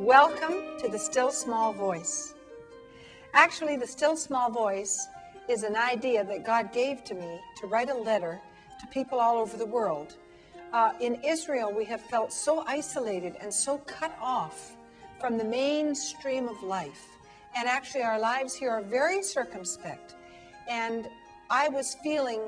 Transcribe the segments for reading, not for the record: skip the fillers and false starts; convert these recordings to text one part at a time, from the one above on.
Welcome to the Still Small Voice. Actually, the Still Small Voice is an idea that God gave to me to write a letter to people all over the world. In Israel, we have felt so isolated and so cut off from the mainstream of life. And actually, our lives here are very circumspect. And I was feeling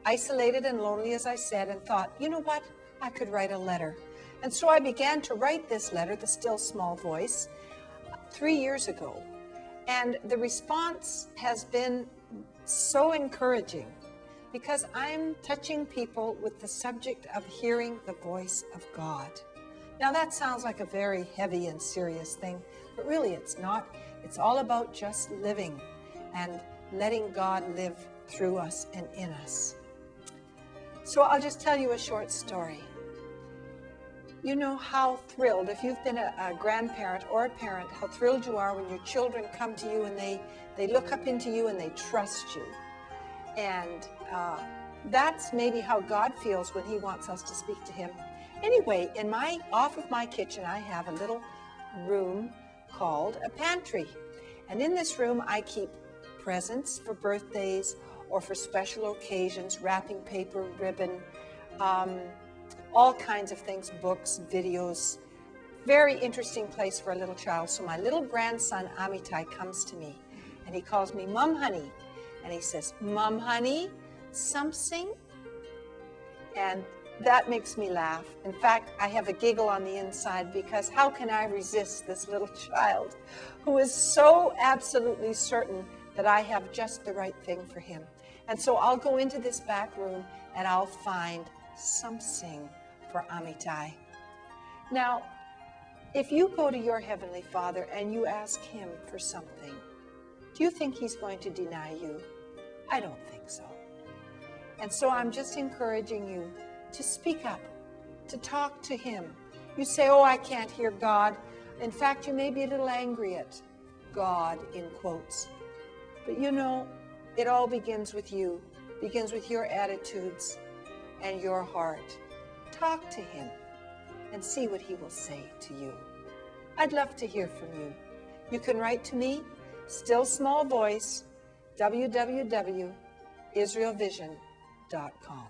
isolated and lonely, as I said, and thought, you know what? I could write a letter. And so I began to write this letter, The Still Small Voice, 3 years ago. And the response has been so encouraging because I'm touching people with the subject of hearing the voice of God. Now that sounds like a very heavy and serious thing, but really it's not. It's all about just living and letting God live through us and in us. So I'll just tell you a short story. You know how thrilled, if you've been a grandparent or a parent, how thrilled you are when your children come to you and they look up into you and they trust you. And that's maybe how God feels when he wants us to speak to him. Anyway, off of my kitchen, I have a little room called a pantry. And in this room, I keep presents for birthdays or for special occasions, wrapping paper, ribbon, all kinds of things, books, videos. Very interesting place for a little child. So my little grandson, Amitai, comes to me and he calls me Mom Honey. And he says, Mom Honey, something? And that makes me laugh. In fact, I have a giggle on the inside because how can I resist this little child who is so absolutely certain that I have just the right thing for him. And so I'll go into this back room and I'll find something for Amitai. Now, if you go to your Heavenly Father and you ask him for something, do you think he's going to deny you? I don't think so. And so I'm just encouraging you to speak up, to talk to him. You say, oh, I can't hear God. In fact, you may be a little angry at God, in quotes. But you know, it all begins with you, begins with your attitudes and your heart. Talk to him and see what he will say to you. I'd love to hear from you. You can write to me, Still Small Voice, www.israelvision.com.